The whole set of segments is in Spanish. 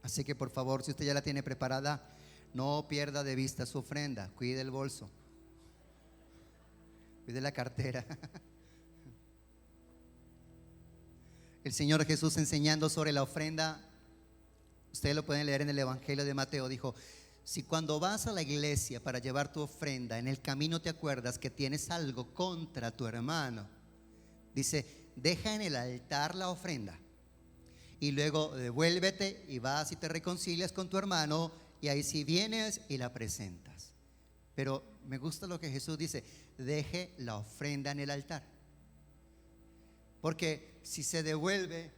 Así que por favor, si usted ya la tiene preparada, no pierda de vista su ofrenda. Cuide el bolso, cuide la cartera. El Señor Jesús, enseñando sobre la ofrenda, ustedes lo pueden leer en el Evangelio de Mateo, dijo: si cuando vas a la iglesia para llevar tu ofrenda, en el camino te acuerdas que tienes algo contra tu hermano, dice, deja en el altar la ofrenda y luego devuélvete y vas y te reconcilias con tu hermano, y ahí sí vienes y la presentas. Pero me gusta lo que Jesús dice: deje la ofrenda en el altar. Porque si se devuelve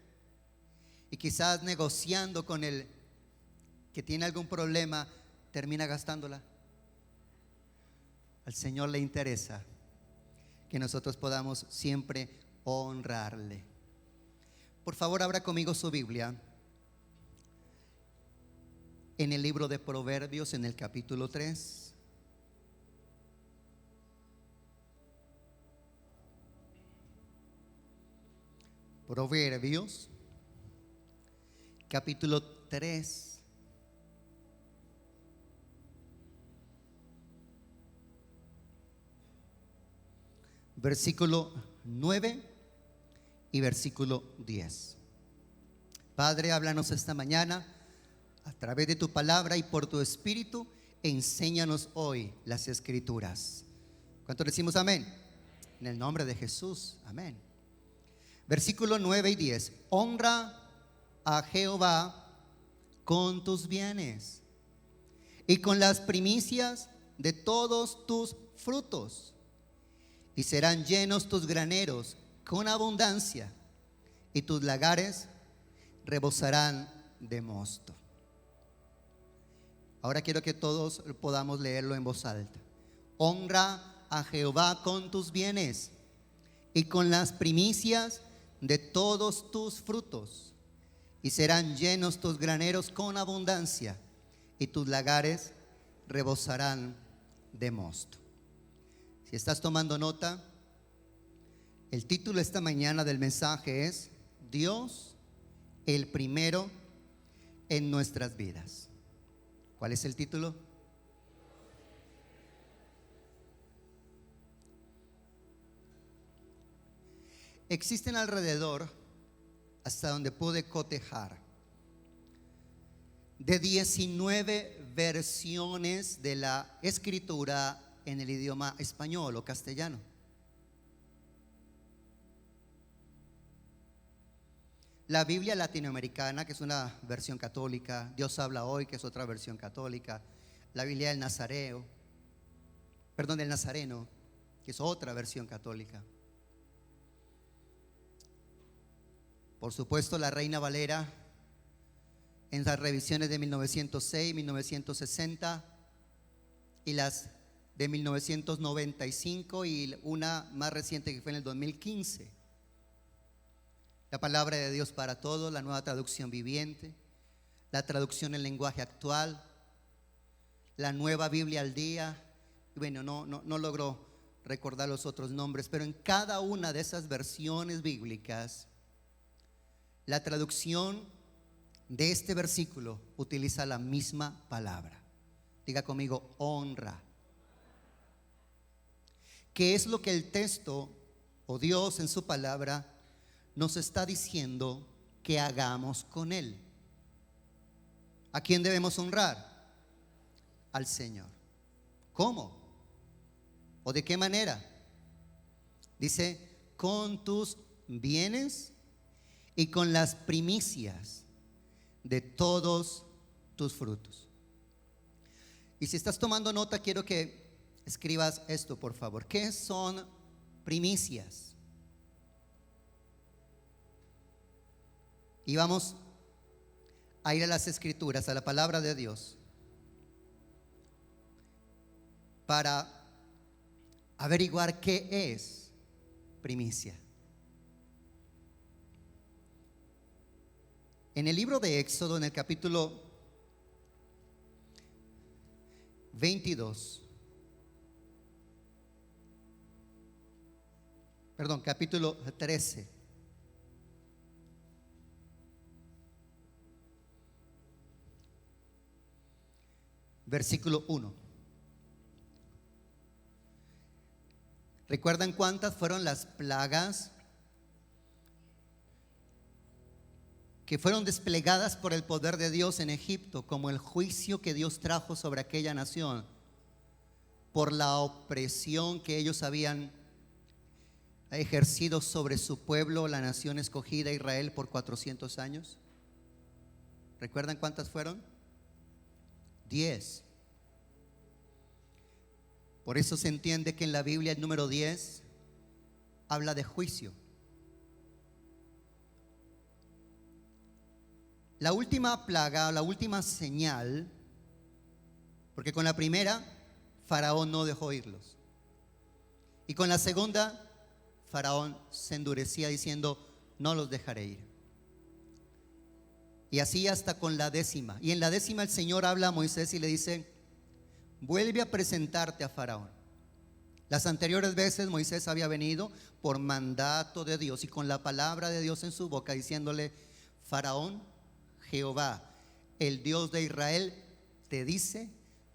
y quizás negociando con el que tiene algún problema, termina gastándola. Al Señor le interesa que nosotros podamos siempre honrarle. Por favor, abra conmigo su Biblia en el libro de Proverbios, en el capítulo 3. Proverbios, capítulo 3. Versículo 9 y versículo 10. Padre, háblanos esta mañana a través de tu palabra y por tu espíritu. Enséñanos hoy las escrituras. ¿Cuánto decimos amén? En el nombre de Jesús, amén. Versículo 9 y 10. Honra a Jehová con tus bienes y con las primicias de todos tus frutos, y serán llenos tus graneros con abundancia, y tus lagares rebosarán de mosto. Ahora quiero que todos podamos leerlo en voz alta. Honra a Jehová con tus bienes y con las primicias de todos tus frutos, y serán llenos tus graneros con abundancia, y tus lagares rebosarán de mosto. Si estás tomando nota, el título esta mañana del mensaje es: Dios el primero en nuestras vidas. ¿Cuál es el título? Existen alrededor, hasta donde pude cotejar, de 19 versiones de la escritura en el idioma español o castellano. La Biblia latinoamericana, que es una versión católica; Dios habla hoy, que es otra versión católica; la Biblia del Nazareno, que es otra versión católica. Por supuesto, la Reina Valera en las revisiones de 1906, 1960 y las de 1995, y una más reciente que fue en el 2015. La palabra de Dios para todos, la Nueva Traducción Viviente, la traducción en lenguaje actual, la Nueva Biblia al Día. Bueno, no logro recordar los otros nombres, pero en cada una de esas versiones bíblicas, la traducción de este versículo utiliza la misma palabra. Diga conmigo: honra. ¿Qué es lo que el texto o Dios en su palabra nos está diciendo que hagamos con él? ¿A quién debemos honrar? Al Señor. ¿Cómo? ¿O de qué manera? Dice: con tus bienes y con las primicias de todos tus frutos. Y si estás tomando nota, quiero que escribas esto, por favor. ¿Qué son primicias? Y vamos a ir a las escrituras, a la palabra de Dios, para averiguar qué es primicia. En el libro de Éxodo, en el capítulo 22, capítulo 13. versículo 1. ¿Recuerdan cuántas fueron las plagas que fueron desplegadas por el poder de Dios en Egipto, como el juicio que Dios trajo sobre aquella nación por la opresión que ellos habían ejercido sobre su pueblo, la nación escogida Israel, por 400 años? ¿Recuerdan cuántas fueron? 10. Por eso se entiende que en la Biblia el número 10 habla de juicio. La última plaga, la última señal, porque con la primera Faraón no dejó irlos, y con la segunda Faraón se endurecía diciendo: no los dejaré ir. Y así hasta con la décima. Y en la décima el Señor habla a Moisés y le dice: vuelve a presentarte a Faraón. Las anteriores veces Moisés había venido por mandato de Dios y con la palabra de Dios en su boca, diciéndole: Faraón, Jehová, el Dios de Israel, te dice: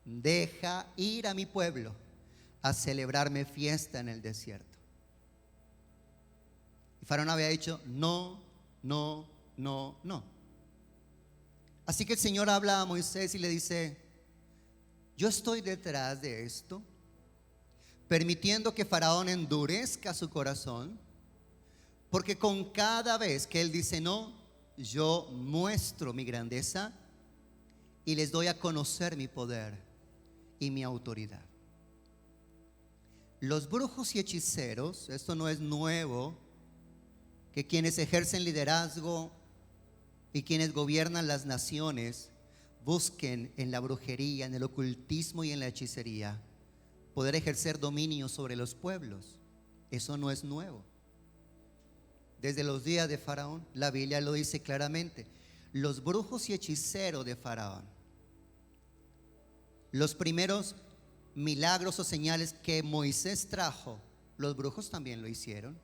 deja ir a mi pueblo a celebrarme fiesta en el desierto. Y Faraón había dicho: no, no, no, no. Así que el Señor habla a Moisés y le dice: yo estoy detrás de esto, permitiendo que Faraón endurezca su corazón, porque con cada vez que él dice no, yo muestro mi grandeza y les doy a conocer mi poder y mi autoridad. Los brujos y hechiceros, esto no es nuevo, que quienes ejercen liderazgo y quienes gobiernan las naciones busquen en la brujería, en el ocultismo y en la hechicería poder ejercer dominio sobre los pueblos. Eso no es nuevo. Desde los días de Faraón, la Biblia lo dice claramente. Los brujos y hechiceros de Faraón, los primeros milagros o señales que Moisés trajo, los brujos también lo hicieron.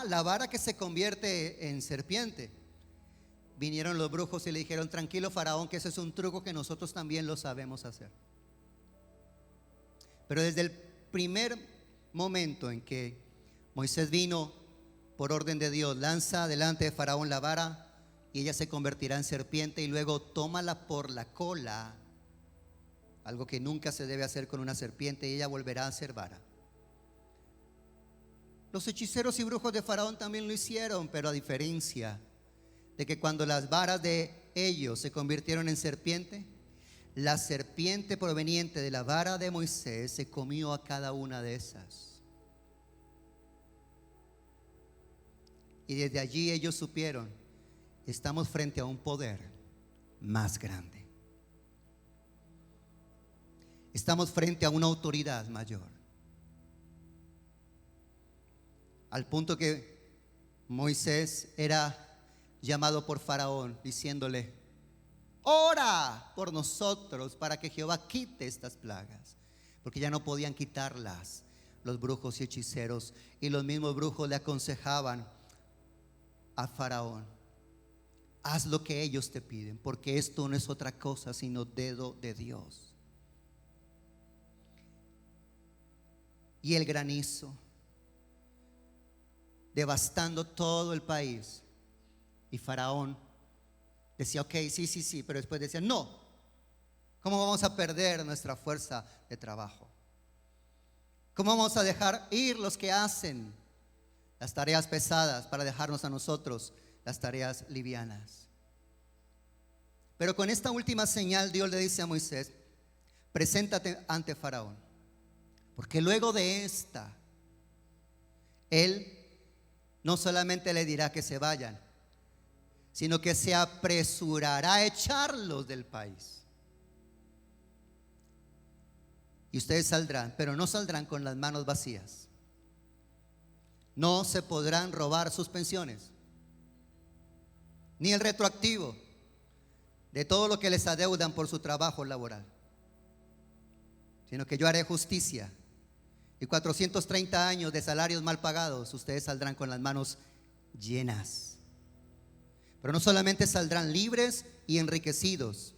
La vara que se convierte en serpiente. Vinieron los brujos y le dijeron: tranquilo, Faraón, que ese es un truco que nosotros también lo sabemos hacer. Pero desde el primer momento en que Moisés vino por orden de Dios, lanza delante de Faraón la vara y ella se convertirá en serpiente, y luego tómala por la cola, algo que nunca se debe hacer con una serpiente, y ella volverá a ser vara. Los hechiceros y brujos de Faraón también lo hicieron, pero a diferencia de que cuando las varas de ellos se convirtieron en serpiente, la serpiente proveniente de la vara de Moisés se comió a cada una de esas. Y desde allí ellos supieron: estamos frente a un poder más grande. Estamos frente a una autoridad mayor. Al punto que Moisés era llamado por Faraón diciéndole: ora por nosotros para que Jehová quite estas plagas, porque ya no podían quitarlas los brujos y hechiceros. Y los mismos brujos le aconsejaban a Faraón: haz lo que ellos te piden, porque esto no es otra cosa sino dedo de Dios. Y el granizo devastando todo el país, y Faraón decía: ok, sí, pero después decía: no, ¿cómo vamos a perder nuestra fuerza de trabajo? ¿Cómo vamos a dejar ir los que hacen las tareas pesadas para dejarnos a nosotros las tareas livianas? Pero con esta última señal Dios le dice a Moisés: preséntate ante Faraón, porque luego de esta él no solamente le dirá que se vayan, sino que se apresurará a echarlos del país. Y ustedes saldrán, pero no saldrán con las manos vacías. No se podrán robar sus pensiones, ni el retroactivo de todo lo que les adeudan por su trabajo laboral, sino que yo haré justicia. Y 430 años de salarios mal pagados, ustedes saldrán con las manos llenas. Pero no solamente saldrán libres y enriquecidos,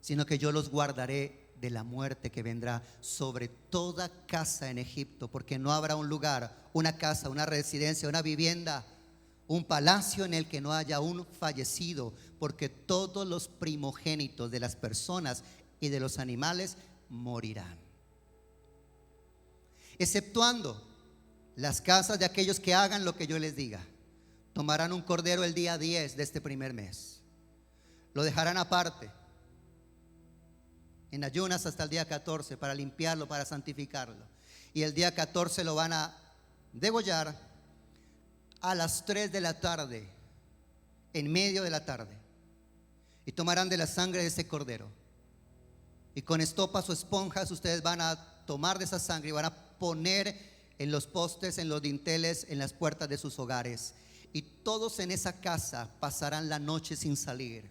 sino que yo los guardaré de la muerte que vendrá sobre toda casa en Egipto, porque no habrá un lugar, una casa, una residencia, una vivienda, un palacio en el que no haya un fallecido, porque todos los primogénitos de las personas y de los animales morirán, exceptuando las casas de aquellos que hagan lo que yo les diga. Tomarán un cordero el día 10 de este primer mes, lo dejarán aparte en ayunas hasta el día 14 para limpiarlo, para santificarlo, y el día 14 lo van a degollar a las 3 de la tarde, en medio de la tarde, y tomarán de la sangre de ese cordero, y con estopas o esponjas ustedes van a tomar de esa sangre y van a poner en los postes, en los dinteles, en las puertas de sus hogares, y todos en esa casa pasarán la noche sin salir.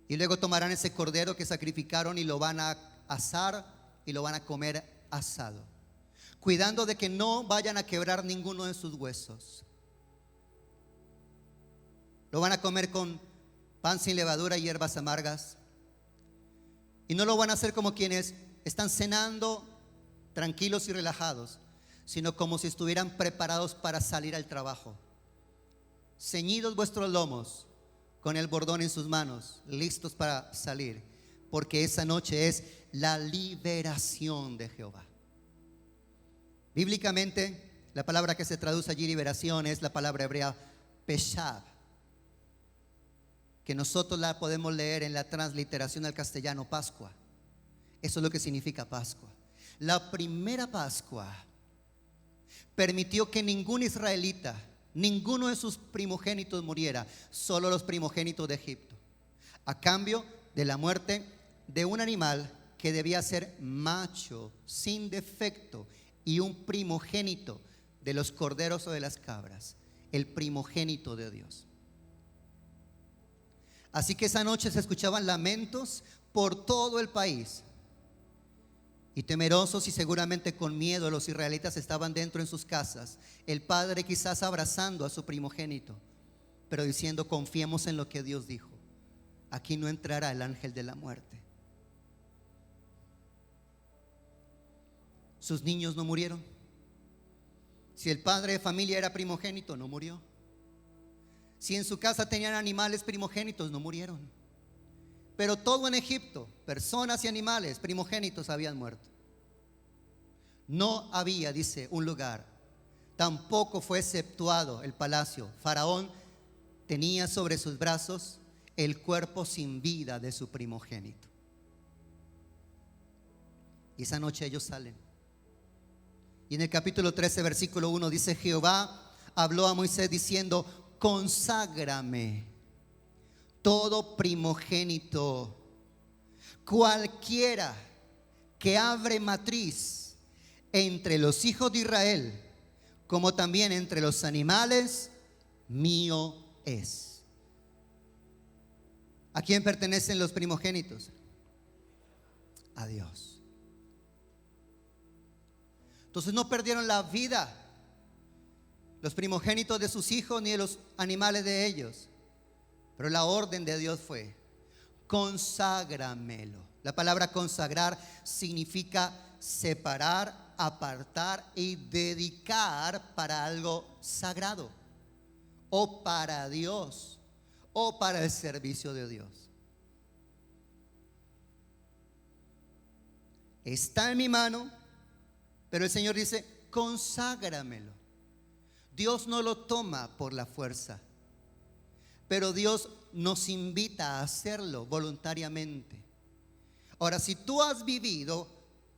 Y luego tomarán ese cordero que sacrificaron y lo van a asar y lo van a comer asado, cuidando de que no vayan a quebrar ninguno de sus huesos. Lo van a comer con pan sin levadura y hierbas amargas. Y no lo van a hacer como quienes están cenando tranquilos y relajados, sino como si estuvieran preparados para salir al trabajo. Ceñidos vuestros lomos, con el bordón en sus manos, listos para salir, porque esa noche es la liberación de Jehová. Bíblicamente, la palabra que se traduce allí liberación es la palabra hebrea peshav, que nosotros la podemos leer en la transliteración al castellano Pascua. Eso es lo que significa Pascua. La primera Pascua permitió que ningún israelita, ninguno de sus primogénitos muriera, solo los primogénitos de Egipto, a cambio de la muerte de un animal que debía ser macho, sin defecto, y un primogénito de los corderos o de las cabras, el primogénito de Dios. Así que esa noche se escuchaban lamentos por todo el país. Y temerosos y seguramente con miedo, los israelitas estaban dentro en sus casas, el padre quizás abrazando a su primogénito, pero diciendo: confiemos en lo que Dios dijo, aquí no entrará el ángel de la muerte. Sus niños no murieron. Si el padre de familia era primogénito, no murió. Si en su casa tenían animales primogénitos, no murieron. Pero todo en Egipto, personas y animales primogénitos habían muerto. No había, dice, un lugar. Tampoco fue exceptuado el palacio. Faraón tenía sobre sus brazos el cuerpo sin vida de su primogénito. Y esa noche ellos salen. Y en el capítulo 13, versículo 1 dice: Jehová habló a Moisés diciendo: conságrame todo primogénito, cualquiera que abre matriz entre los hijos de Israel, como también entre los animales, mío es. ¿A quién pertenecen los primogénitos? A Dios. Entonces no perdieron la vida los primogénitos de sus hijos ni de los animales de ellos. Pero la orden de Dios fue: conságramelo. La palabra consagrar significa separar, apartar y dedicar para algo sagrado, o para Dios, o para el servicio de Dios. Está en mi mano, pero el Señor dice: conságramelo. Dios no lo toma por la fuerza, pero Dios nos invita a hacerlo voluntariamente. Ahora, si tú has vivido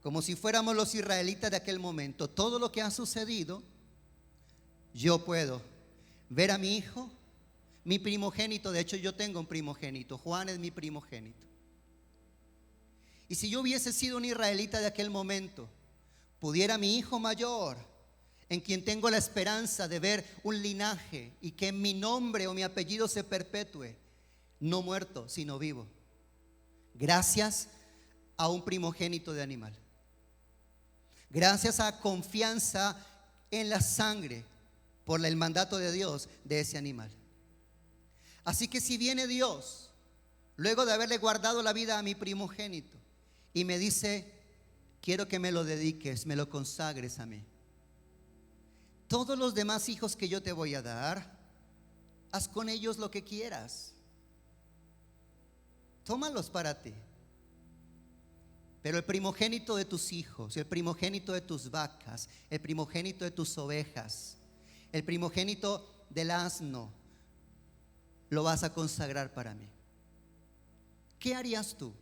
como si fuéramos los israelitas de aquel momento, todo lo que ha sucedido, yo puedo ver a mi hijo, mi primogénito. De hecho, yo tengo un primogénito. Juan es mi primogénito. Y si yo hubiese sido un israelita de aquel momento, pudiera mi hijo mayor, en quien tengo la esperanza de ver un linaje y que mi nombre o mi apellido se perpetúe, no muerto, sino vivo, gracias a un primogénito de animal, gracias a confianza en la sangre por el mandato de Dios de ese animal. Así que si viene Dios, luego de haberle guardado la vida a mi primogénito, y me dice: quiero que me lo dediques, me lo consagres a mí. Todos los demás hijos que yo te voy a dar, haz con ellos lo que quieras, tómalos para ti. Pero el primogénito de tus hijos, el primogénito de tus vacas, el primogénito de tus ovejas, el primogénito del asno, lo vas a consagrar para mí. ¿Qué harías tú?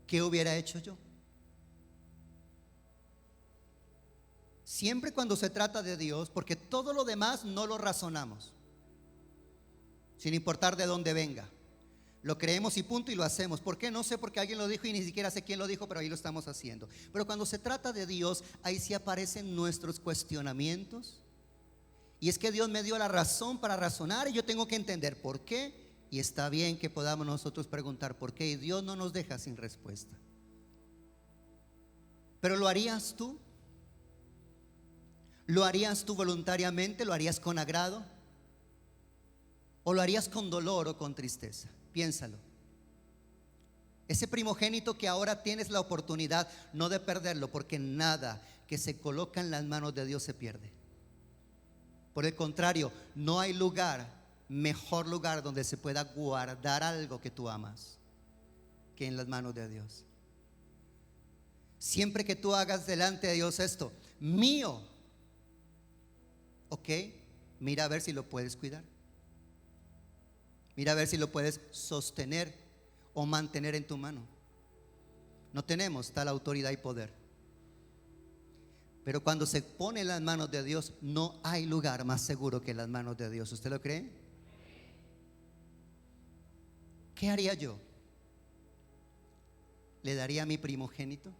¿Qué hubiera hecho yo? Siempre cuando se trata de Dios, porque todo lo demás no lo razonamos, sin importar de dónde venga. Lo creemos y punto, y lo hacemos. ¿Por qué? No sé, porque alguien lo dijo y ni siquiera sé quién lo dijo, pero ahí lo estamos haciendo. Pero cuando se trata de Dios, ahí sí aparecen nuestros cuestionamientos. Y es que Dios me dio la razón para razonar, y yo tengo que entender por qué. Y está bien que podamos nosotros preguntar por qué, y Dios no nos deja sin respuesta. Pero ¿lo harías tú? ¿Lo harías tú voluntariamente? ¿Lo harías con agrado? ¿O lo harías con dolor o con tristeza? Piénsalo. Ese primogénito que ahora tienes la oportunidad no de perderlo, porque nada que se coloca en las manos de Dios se pierde. Por el contrario, no hay mejor lugar donde se pueda guardar algo que tú amas que en las manos de Dios. Siempre que tú hagas delante de Dios esto: mío, ok, mira a ver si lo puedes cuidar. Mira a ver si lo puedes sostener o mantener en tu mano. No tenemos tal autoridad y poder. Pero cuando se pone en las manos de Dios, no hay lugar más seguro que las manos de Dios. ¿Usted lo cree? ¿Qué haría yo? ¿Le daría a mi primogénito?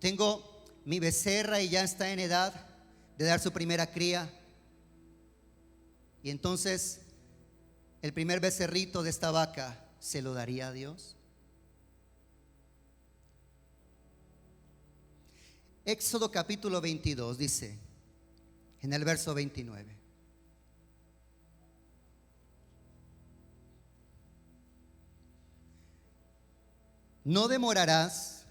Tengo mi becerra y ya está en edad de dar su primera cría. Y entonces el primer becerrito de esta vaca, ¿se lo daría a Dios? Éxodo capítulo 22 dice, en el verso 29: no demorarás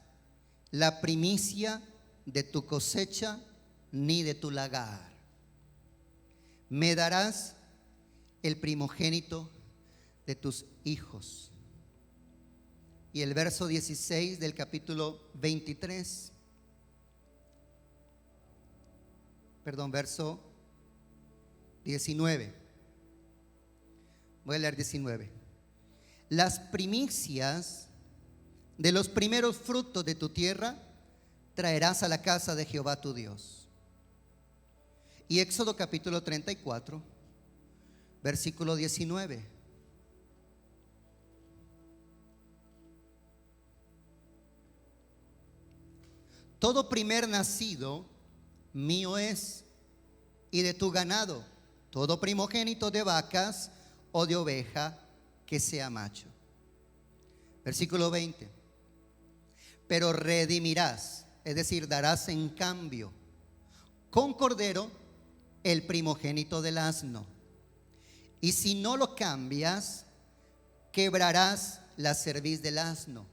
la primicia de tu cosecha ni de tu lagar. Me darás el primogénito de tus hijos. Y el verso 16 del capítulo 23, verso 19. Voy a leer 19. Las primicias de los primeros frutos de tu tierra traerás a la casa de Jehová tu Dios. Y Éxodo capítulo 34, versículo 19. Todo primer nacido mío es, y de tu ganado, todo primogénito de vacas o de oveja que sea macho. Versículo 20. Pero redimirás, es decir, darás en cambio con cordero el primogénito del asno. Y si no lo cambias, quebrarás la cerviz del asno.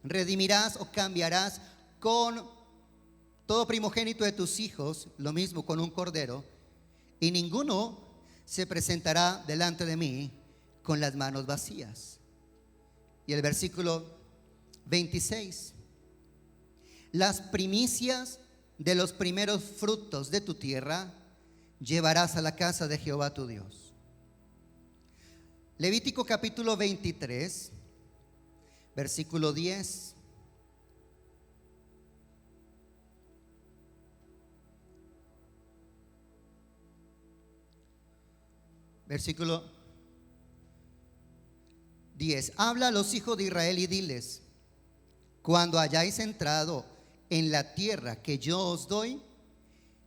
Redimirás o cambiarás con todo primogénito de tus hijos, lo mismo con un cordero, y ninguno se presentará delante de mí con las manos vacías. Y el versículo 26: las primicias de los primeros frutos de tu tierra llevarás a la casa de Jehová tu Dios. Levítico capítulo 23, versículo 10. Versículo 10. Habla a los hijos de Israel y diles: cuando hayáis entrado en la tierra que yo os doy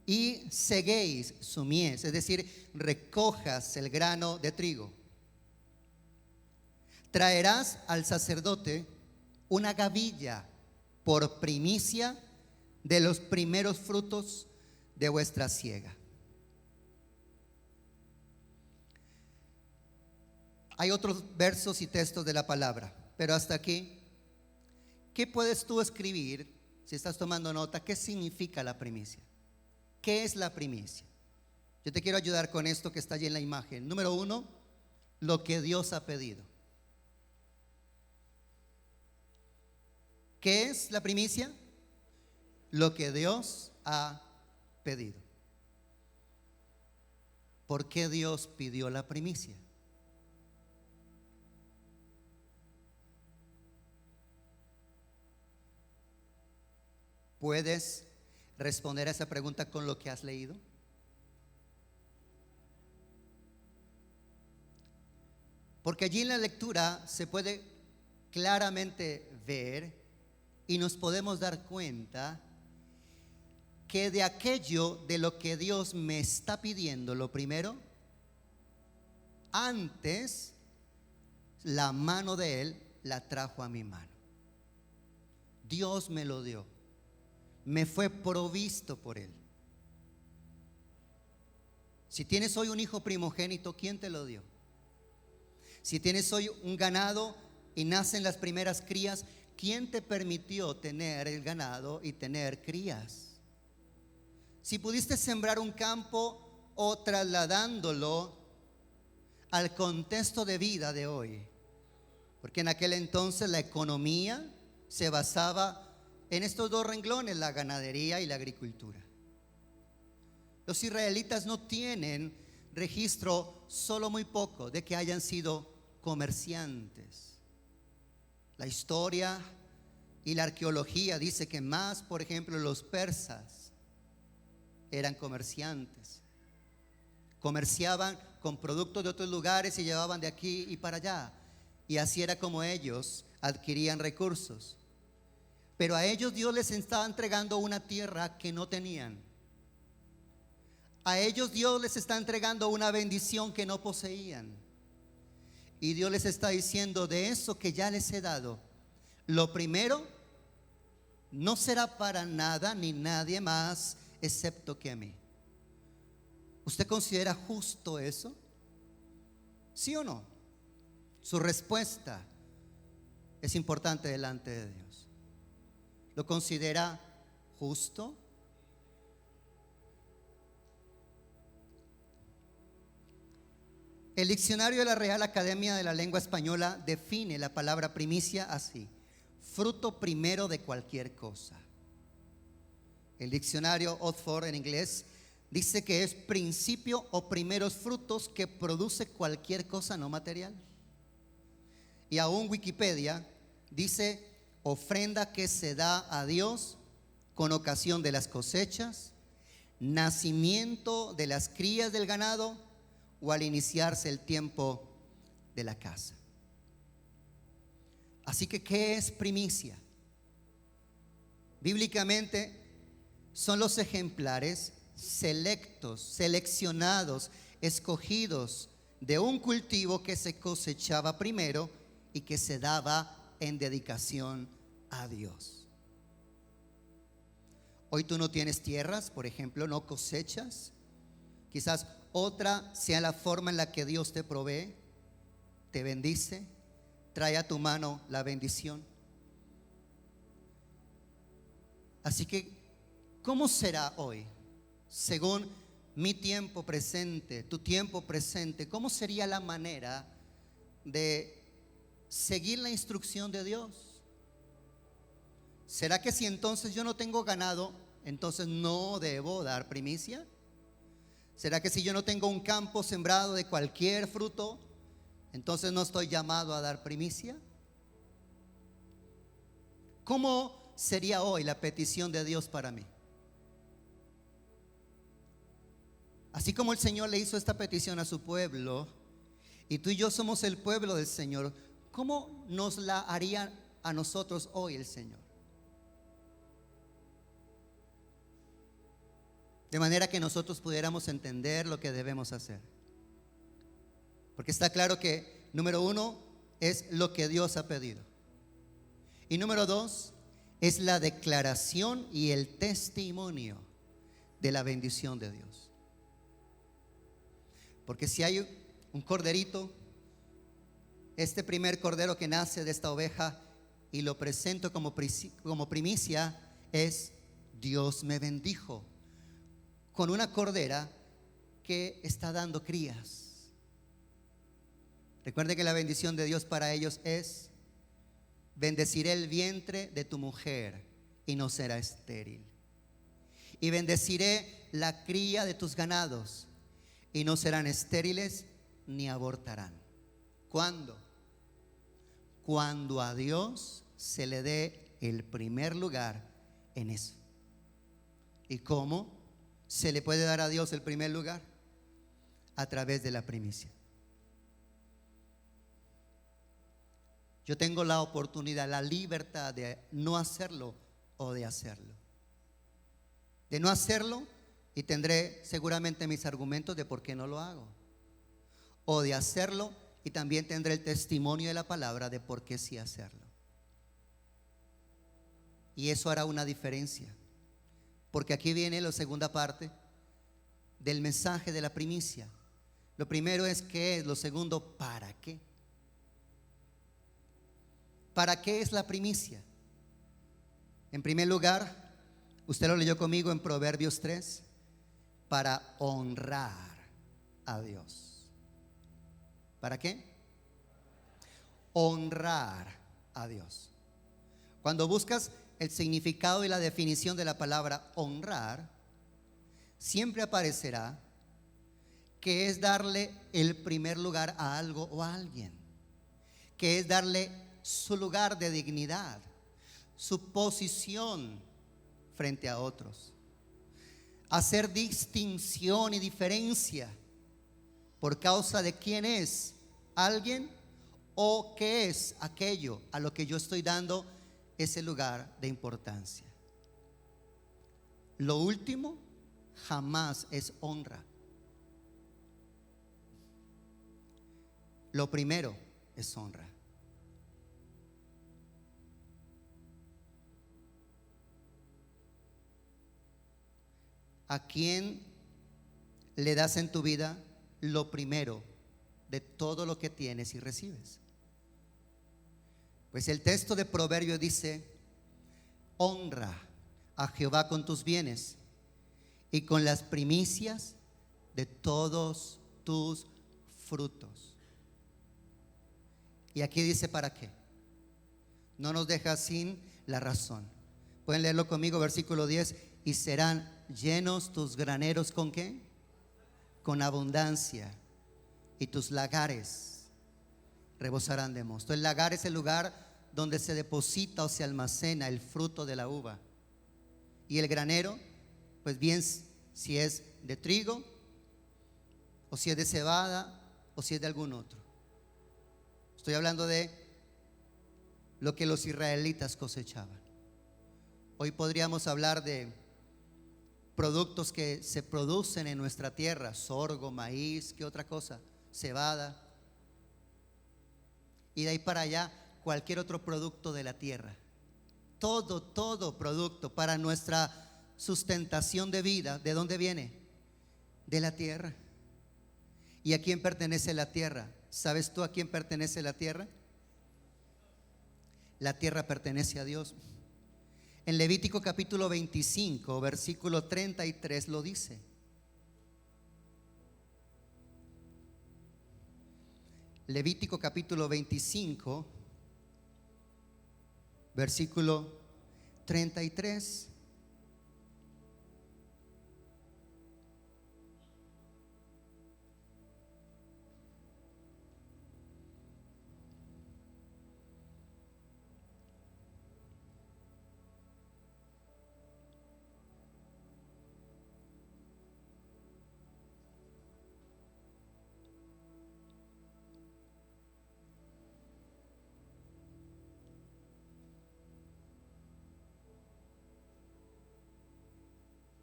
y seguéis su mies, es decir, recojas el grano de trigo, traerás al sacerdote una gavilla por primicia de los primeros frutos de vuestra siega. Hay otros versos y textos de la palabra, pero hasta aquí, ¿qué puedes tú escribir si estás tomando nota? ¿Qué significa la primicia? ¿Qué es la primicia? Yo te quiero ayudar con esto que está allí en la imagen. Número 1, lo que Dios ha pedido. ¿Qué es la primicia? Lo que Dios ha pedido. ¿Por qué Dios pidió la primicia? ¿Puedes responder a esa pregunta con lo que has leído? Porque allí en la lectura se puede claramente ver y nos podemos dar cuenta que de aquello de lo que Dios me está pidiendo, lo primero, antes la mano de Él la trajo a mi mano. Dios me lo dio, me fue provisto por Él. Si tienes hoy un hijo primogénito, ¿quién te lo dio? Si tienes hoy un ganado y nacen las primeras crías, ¿quién te permitió tener el ganado y tener crías? Si pudiste sembrar un campo o trasladándolo al contexto de vida de hoy, porque en aquel entonces la economía se basaba en estos dos renglones, la ganadería y la agricultura. Los israelitas no tienen registro, solo muy poco, de que hayan sido comerciantes. La historia y la arqueología dice que más, por ejemplo, los persas eran comerciantes. Comerciaban con productos de otros lugares y llevaban de aquí y para allá. Y así era como ellos adquirían recursos. Pero a ellos Dios les estaba entregando una tierra que no tenían. A ellos Dios les está entregando una bendición que no poseían. Y Dios les está diciendo: de eso que ya les he dado, lo primero no será para nada ni nadie más excepto que a mí. ¿Usted considera justo eso? ¿Sí o no? Su respuesta es importante delante de Dios. ¿Lo considera justo? El diccionario de la Real Academia de la Lengua Española define la palabra primicia así: fruto primero de cualquier cosa. El diccionario Oxford en inglés dice que es principio o primeros frutos que produce cualquier cosa no material. Y aún Wikipedia dice: ofrenda que se da a Dios con ocasión de las cosechas, nacimiento de las crías del ganado o al iniciarse el tiempo de la caza. Así que, ¿qué es primicia? Bíblicamente son los ejemplares selectos, seleccionados, escogidos de un cultivo que se cosechaba primero y que se daba en dedicación a Dios. Hoy tú no tienes tierras, por ejemplo, no cosechas. Quizás otra sea la forma en la que Dios te provee, te bendice, trae a tu mano la bendición. Así que, ¿cómo será hoy? Según mi tiempo presente, tu tiempo presente, ¿cómo sería la manera de seguir la instrucción de Dios? ¿Será que si entonces yo no tengo ganado, entonces no debo dar primicia? ¿Será que si yo no tengo un campo sembrado de cualquier fruto, entonces no estoy llamado a dar primicia? ¿Cómo sería hoy la petición de Dios para mí? Así como el Señor le hizo esta petición a su pueblo, y tú y yo somos el pueblo del Señor, ¿cómo nos la haría a nosotros hoy el Señor? De manera que nosotros pudiéramos entender lo que debemos hacer. Porque está claro que, número 1, es lo que Dios ha pedido. Y número 2, es la declaración y el testimonio de la bendición de Dios. Porque si hay un corderito Este primer cordero que nace de esta oveja y lo presento como primicia es: Dios me bendijo con una cordera que está dando crías. Recuerde que la bendición de Dios para ellos es: bendeciré el vientre de tu mujer y no será estéril, y bendeciré la cría de tus ganados y no serán estériles ni abortarán. ¿Cuándo? Cuando a Dios se le dé el primer lugar en eso. ¿Y cómo se le puede dar a Dios el primer lugar? A través de la primicia. Yo tengo la oportunidad, la libertad de no hacerlo o de hacerlo. De no hacerlo, y tendré seguramente mis argumentos de por qué no lo hago. O de hacerlo, y también tendré el testimonio de la palabra de por qué sí hacerlo. Y eso hará una diferencia. Porque aquí viene la segunda parte del mensaje de la primicia. Lo primero es ¿qué es? Lo segundo, ¿para qué? ¿Para qué es la primicia? En primer lugar, usted lo leyó conmigo en Proverbios 3, para honrar a Dios. ¿Para qué? Honrar a Dios. Cuando buscas el significado y la definición de la palabra honrar, siempre aparecerá que es darle el primer lugar a algo o a alguien, que es darle su lugar de dignidad, su posición frente a otros, hacer distinción y diferencia por causa de quién es alguien o qué es aquello a lo que yo estoy dando ese lugar de importancia. Lo último jamás es honra. Lo primero es honra. ¿A quién le das en tu vida lo primero de todo lo que tienes y recibes? Pues el texto de Proverbios dice: honra a Jehová con tus bienes y con las primicias de todos tus frutos. Y aquí dice ¿para qué? No nos deja sin la razón. Pueden leerlo conmigo, versículo 10: y serán llenos tus graneros ¿con qué? Con abundancia, y tus lagares rebosarán de mosto. El lagar es el lugar donde se deposita o se almacena el fruto de la uva. Y el granero, pues bien, si es de trigo, o si es de cebada, o si es de algún otro. Estoy hablando de lo que los israelitas cosechaban. Hoy podríamos hablar de productos que se producen en nuestra tierra: sorgo, maíz, ¿qué otra cosa? Cebada. Y de ahí para allá cualquier otro producto de la tierra. Todo producto para nuestra sustentación de vida, ¿de dónde viene? De la tierra. ¿Y a quién pertenece la tierra? ¿Sabes tú a quién pertenece la tierra? La tierra pertenece a Dios. En Levítico capítulo 25, versículo 33 lo dice. Levítico capítulo 25, versículo 33.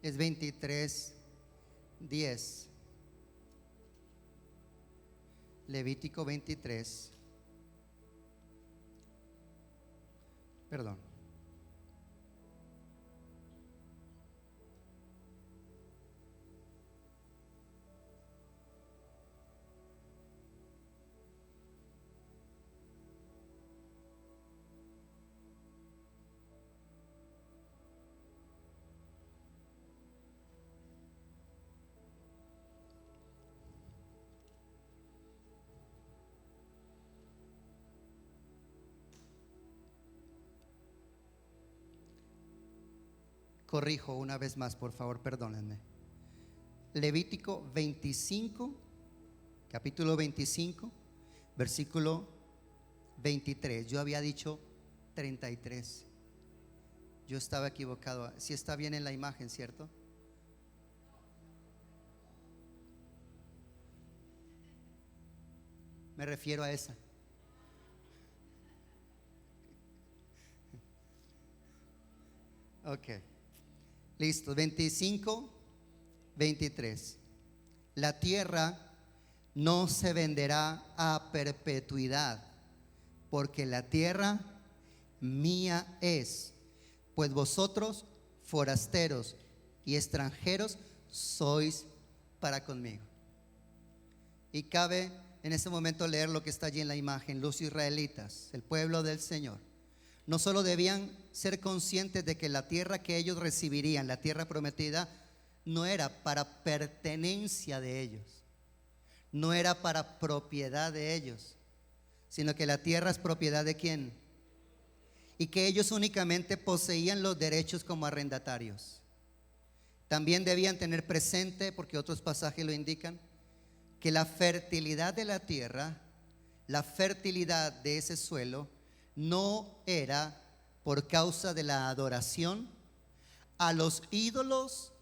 Es 23:10. Levítico 23. Perdón. Corrijo una vez más, por favor, perdónenme. Levítico 25, capítulo 25, versículo 23. Yo había dicho 33. Yo estaba equivocado. Sí está bien en la imagen, ¿cierto? Me refiero a esa. Ok. Listo. 25, 23. La tierra no se venderá a perpetuidad, porque la tierra mía es, pues vosotros forasteros y extranjeros sois para conmigo. Y cabe en este momento leer lo que está allí en la imagen. Los israelitas, el pueblo del Señor, no solo debían ser conscientes de que la tierra que ellos recibirían, la tierra prometida, no era para pertenencia de ellos, no era para propiedad de ellos, sino que la tierra es propiedad de ¿quién? Y que ellos únicamente poseían los derechos como arrendatarios. También debían tener presente, porque otros pasajes lo indican, que la fertilidad de la tierra, la fertilidad de ese suelo, no era por causa de la adoración a los ídolos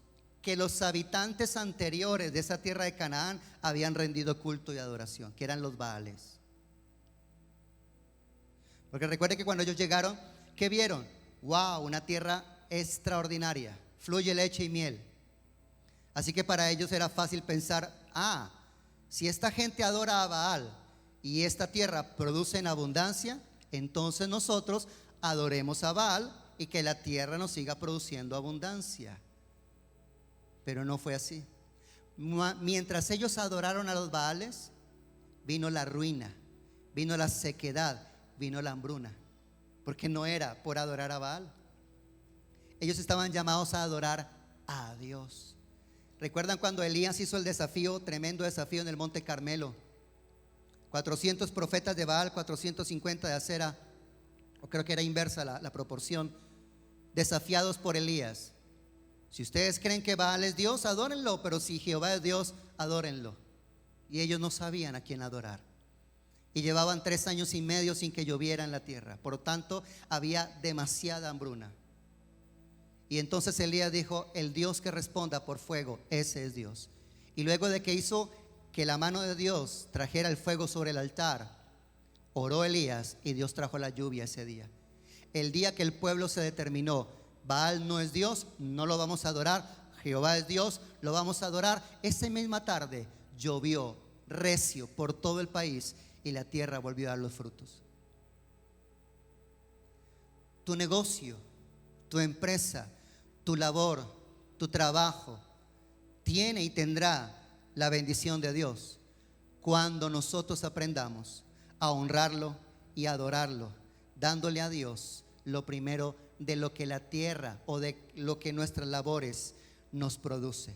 que los habitantes anteriores de esa tierra de Canaán habían rendido culto y adoración, que eran los Baales. Porque recuerde que cuando ellos llegaron, ¿qué vieron? Wow, una tierra extraordinaria, fluye leche y miel. Así que para ellos era fácil pensar, si esta gente adora a Baal y esta tierra produce en abundancia, entonces nosotros adoremos a Baal y que la tierra nos siga produciendo abundancia. Pero no fue así. Mientras ellos adoraron a los Baales, vino la ruina, vino la sequedad, vino la hambruna, porque no era por adorar a Baal. Ellos estaban llamados a adorar a Dios. ¿Recuerdan cuando Elías hizo el desafío, tremendo desafío en el Monte Carmelo? 400 profetas de Baal, 450 de Acera, o creo que era inversa la proporción, desafiados por Elías. Si ustedes creen que Baal es Dios, adórenlo, pero si Jehová es Dios, adórenlo. Y ellos no sabían a quién adorar. Y llevaban 3 años y medio sin que lloviera en la tierra. Por lo tanto, había demasiada hambruna. Y entonces Elías dijo: el Dios que responda por fuego, ese es Dios. Y luego de que hizo que la mano de Dios trajera el fuego sobre el altar, oró Elías y Dios trajo la lluvia ese día. El día que el pueblo se determinó: Baal no es Dios, no lo vamos a adorar, Jehová es Dios, lo vamos a adorar. Esa misma tarde llovió recio por todo el país y la tierra volvió a dar los frutos. Tu negocio, tu empresa, tu labor, tu trabajo tiene y tendrá la bendición de Dios cuando nosotros aprendamos a honrarlo y adorarlo, dándole a Dios lo primero de lo que la tierra o de lo que nuestras labores nos produce.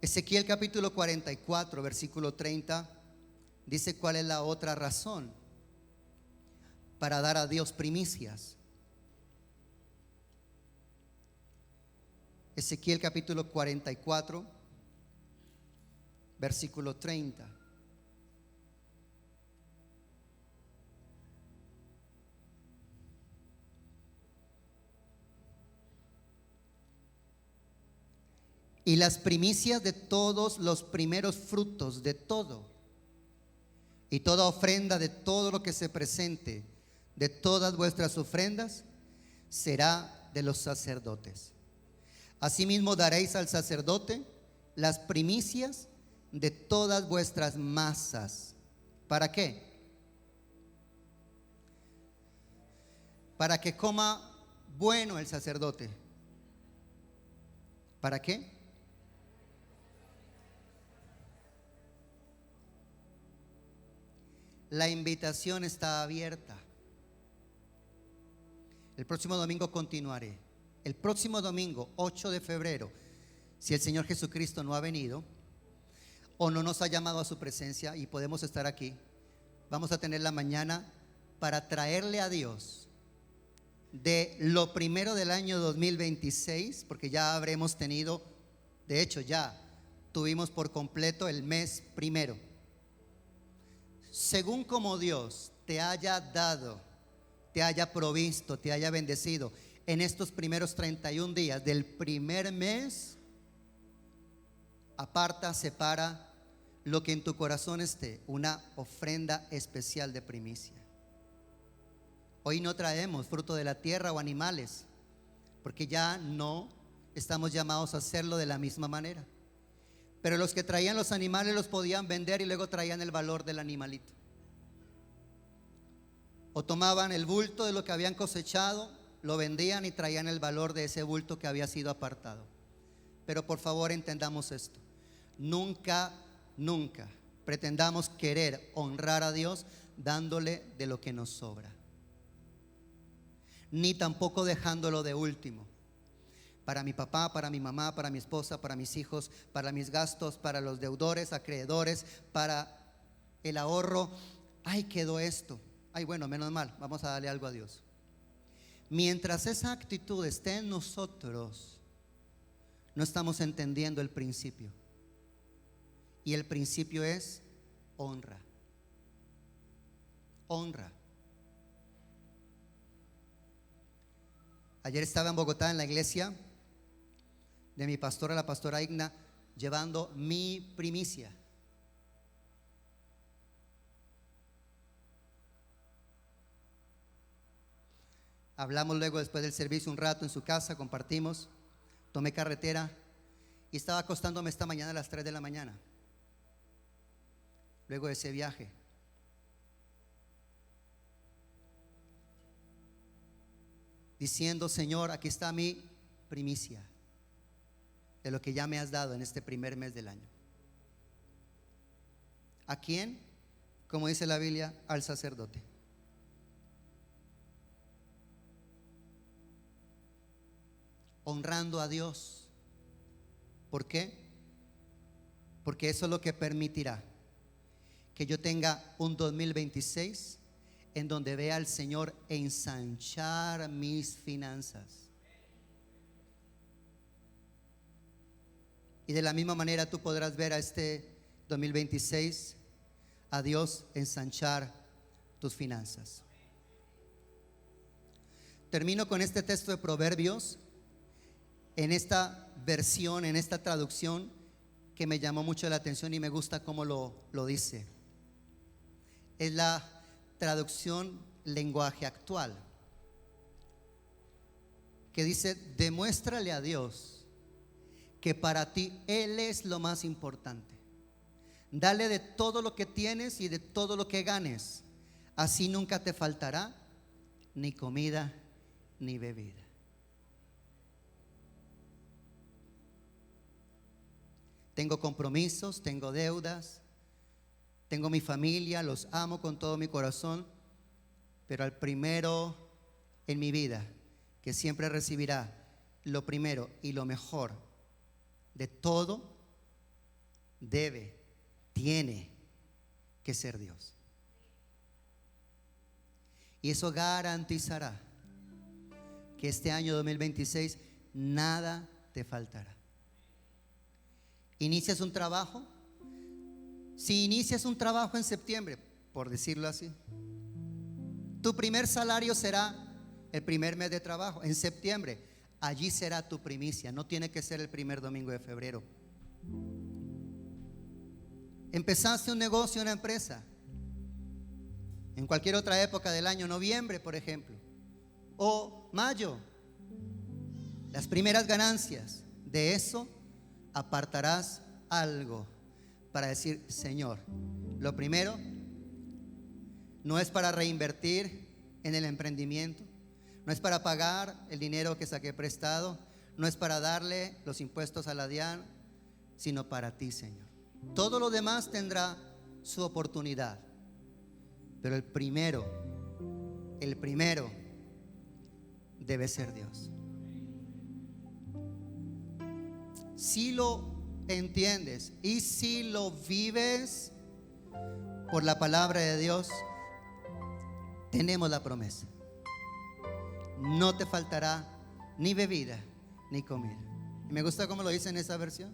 Ezequiel capítulo 44 versículo 30 dice cuál es la otra razón para dar a Dios primicias. Ezequiel capítulo 44 versículo 30. Y las primicias de todos los primeros frutos de todo, y toda ofrenda de todo lo que se presente, de todas vuestras ofrendas, será de los sacerdotes. Asimismo daréis al sacerdote las primicias de todas vuestras masas. ¿Para qué? Para que coma bueno el sacerdote. ¿Para qué? La invitación está abierta. El próximo domingo continuaré. El próximo domingo, 8 de febrero, si el Señor Jesucristo no ha venido o no nos ha llamado a su presencia y podemos estar aquí, vamos a tener la mañana para traerle a Dios de lo primero del año 2026, porque ya habremos tenido, de hecho ya tuvimos por completo el mes primero. Según como Dios te haya dado, te haya provisto, te haya bendecido en estos primeros 31 días del primer mes, aparta, separa lo que en tu corazón esté, una ofrenda especial de primicia. Hoy no traemos fruto de la tierra o animales, porque ya no estamos llamados a hacerlo de la misma manera. Pero los que traían los animales los podían vender y luego traían el valor del animalito. O tomaban el bulto de lo que habían cosechado, lo vendían y traían el valor de ese bulto que había sido apartado. Pero por favor entendamos esto. Nunca pretendamos querer honrar a Dios dándole de lo que nos sobra, ni tampoco dejándolo de último. Para mi papá, para mi mamá, para mi esposa, para mis hijos, para mis gastos, para los deudores, acreedores, para el ahorro. Ay, quedó esto. Ay, bueno, menos mal, vamos a darle algo a Dios. Mientras esa actitud esté en nosotros, no estamos entendiendo el principio. Y el principio es honra. Honra. Ayer estaba en Bogotá en la iglesia de mi pastora, la pastora Igna, llevando mi primicia. Hablamos luego después del servicio un rato en su casa, compartimos, tomé carretera y estaba acostándome esta mañana a las 3 de la mañana. Luego de ese viaje, diciendo: Señor, aquí está mi primicia de lo que ya me has dado en este primer mes del año. ¿A quién? Como dice la Biblia, al sacerdote. Honrando a Dios. ¿Por qué? Porque eso es lo que permitirá que yo tenga un 2026 en donde vea al Señor ensanchar mis finanzas. Y de la misma manera tú podrás ver a este 2026 a Dios ensanchar tus finanzas. Termino con este texto de Proverbios, en esta versión, en esta traducción que me llamó mucho la atención y me gusta cómo lo dice. Es la traducción lenguaje actual, que dice: demuéstrale a Dios que para ti Él es lo más importante. Dale de todo lo que tienes y de todo lo que ganes. Así nunca te faltará ni comida ni bebida. Tengo compromisos, tengo deudas, tengo mi familia, los amo con todo mi corazón, pero al primero en mi vida que siempre recibirá lo primero y lo mejor de todo, tiene que ser Dios. Y eso garantizará que este año 2026 nada te faltará. ¿Inicias un trabajo? Si inicias un trabajo en septiembre, por decirlo así, tu primer salario será el primer mes de trabajo. En septiembre, allí será tu primicia. No tiene que ser el primer domingo de febrero. Empezaste un negocio, una empresa, en cualquier otra época del año, noviembre, por ejemplo, o mayo, las primeras ganancias de eso, apartarás algo para decir: Señor, lo primero no es para reinvertir en el emprendimiento, no es para pagar el dinero que saqué prestado, no es para darle los impuestos a la DIAN, sino para ti, Señor. Todo lo demás tendrá su oportunidad, pero el primero debe ser Dios. Si lo entiendes y si lo vives por la palabra de Dios, tenemos la promesa. no te faltará ni bebida ni comida. Y me gusta cómo lo dice en esa versión.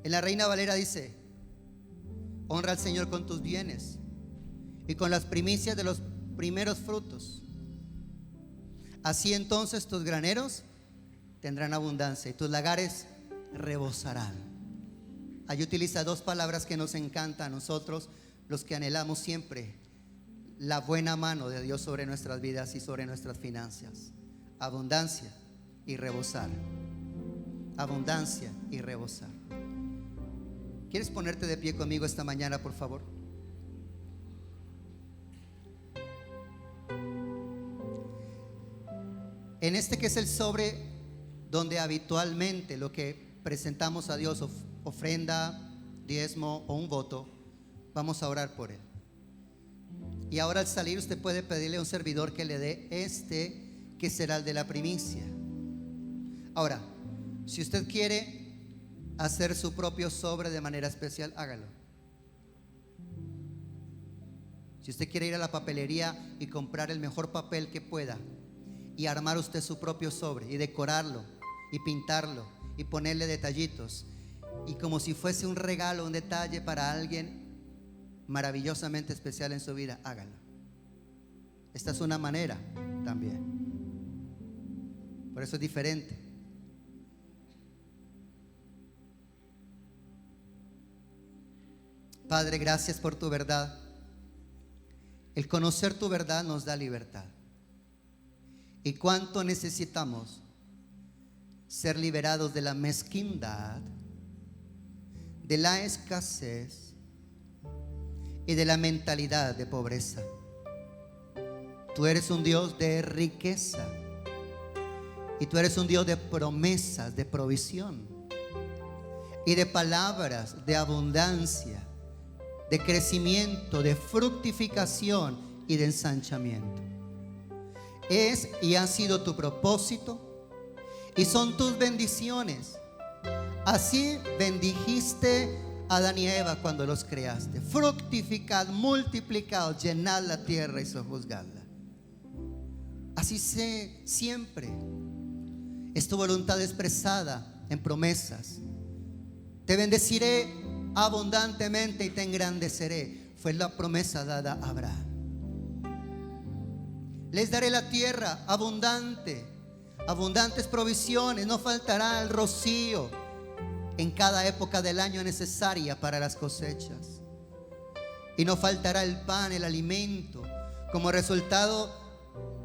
En la Reina Valera dice: honra al Señor con tus bienes y con las primicias de los primeros frutos. Así entonces tus graneros tendrán abundancia y tus lagares rebosarán. Ahí utiliza dos palabras que nos encantan a nosotros, los que anhelamos siempre la buena mano de Dios sobre nuestras vidas y sobre nuestras finanzas: abundancia y rebosar. Abundancia y rebosar. ¿Quieres ponerte de pie conmigo esta mañana, por favor? En este que es el sobre donde habitualmente lo que presentamos a Dios, ofrenda, diezmo o un voto, vamos a orar por él. Y ahora al salir usted puede pedirle a un servidor que le dé este, que será el de la primicia. Ahora, si usted quiere hacer su propio sobre de manera especial, hágalo. Si usted quiere ir a la papelería y comprar el mejor papel que pueda y armar usted su propio sobre y decorarlo y pintarlo y ponerle detallitos, y como si fuese un regalo, un detalle para alguien maravillosamente especial en su vida, hágalo. Esta es una manera también. Por eso es diferente. Padre, gracias por tu verdad. El conocer tu verdad nos da libertad. Y cuánto necesitamos ser liberados de la mezquindad, de la escasez y de la mentalidad de pobreza. Tú eres un Dios de riqueza y tú eres un Dios de promesas, de provisión y de palabras de abundancia, de crecimiento, de fructificación y de ensanchamiento. Es y ha sido tu propósito y son tus bendiciones. Así bendijiste a Adán y Eva cuando los creaste: fructificad, multiplicad, llenad la tierra y sojuzgadla. Así sé siempre. Es tu voluntad expresada en promesas. Te bendeciré abundantemente y te engrandeceré. Fue la promesa dada a Abraham. Les daré la tierra abundante, abundantes provisiones. No faltará el rocío en cada época del año necesaria para las cosechas. Y no faltará el pan, el alimento, como resultado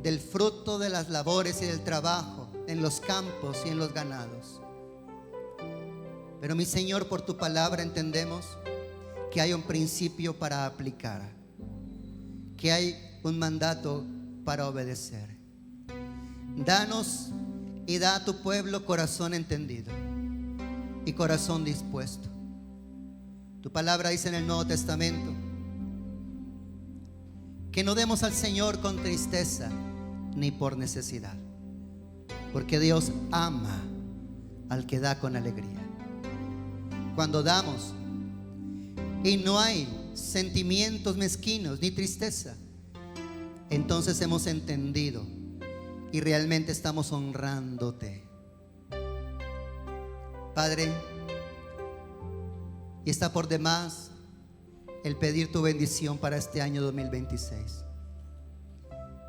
del fruto de las labores y del trabajo en los campos y en los ganados. Pero mi Señor, por tu palabra entendemos que hay un principio para aplicar, que hay un mandato para obedecer. Danos y da a tu pueblo corazón entendido y corazón dispuesto. Tu palabra dice en el Nuevo Testamento que no demos al Señor con tristeza ni por necesidad, porque Dios ama al que da con alegría. Cuando damos y no hay sentimientos mezquinos ni tristeza, entonces hemos entendido y realmente estamos honrándote, Padre. Y está por demás el pedir tu bendición para este año 2026.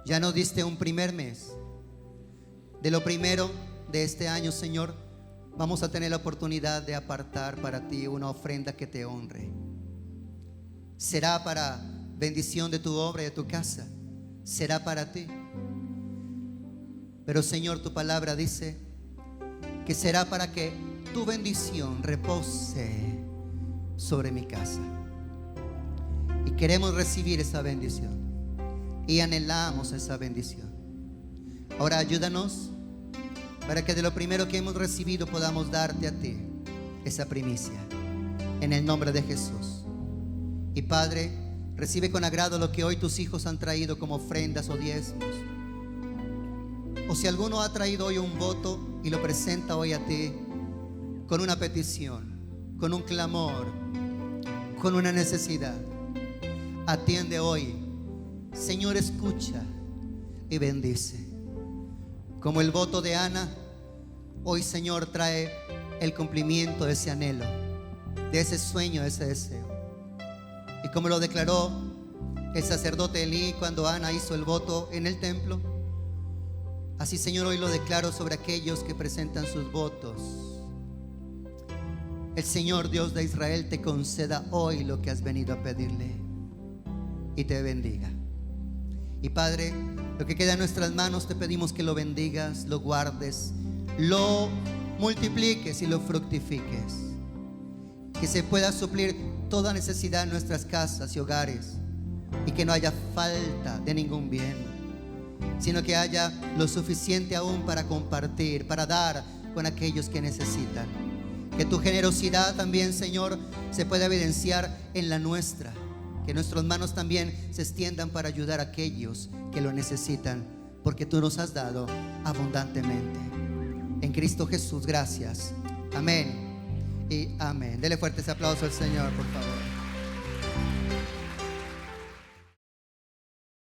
Ya nos diste un primer mes. De lo primero de este año, Señor, vamos a tener la oportunidad de apartar para ti una ofrenda que te honre. Será para bendición de tu obra y de tu casa. Será para ti. Pero Señor, tu palabra dice que será para que tu bendición repose sobre mi casa. Y queremos recibir esa bendición y anhelamos esa bendición. Ahora ayúdanos para que de lo primero que hemos recibido podamos darte a ti esa primicia, en el nombre de Jesús. Y Padre, recibe con agrado lo que hoy tus hijos han traído como ofrendas o diezmos. O si alguno ha traído hoy un voto y lo presenta hoy a ti con una petición, con un clamor, con una necesidad, atiende hoy. Señor, escucha y bendice. Como el voto de Ana, hoy, Señor, trae el cumplimiento de ese anhelo, de ese sueño, de ese deseo. Y como lo declaró el sacerdote Elí cuando Ana hizo el voto en el templo, así, Señor, hoy lo declaro sobre aquellos que presentan sus votos. El Señor Dios de Israel te conceda hoy lo que has venido a pedirle y te bendiga. Y Padre, lo que queda en nuestras manos te pedimos que lo bendigas, lo guardes, lo multipliques y lo fructifiques. Que se pueda suplir toda necesidad en nuestras casas y hogares, y que no haya falta de ningún bien, sino que haya lo suficiente aún para compartir, para dar con aquellos que necesitan. Que tu generosidad también, Señor, se pueda evidenciar en la nuestra. Que nuestras manos también se extiendan para ayudar a aquellos que lo necesitan, porque tú nos has dado abundantemente. En Cristo Jesús, gracias. Amén y amén. Dele fuertes aplausos al Señor, por favor.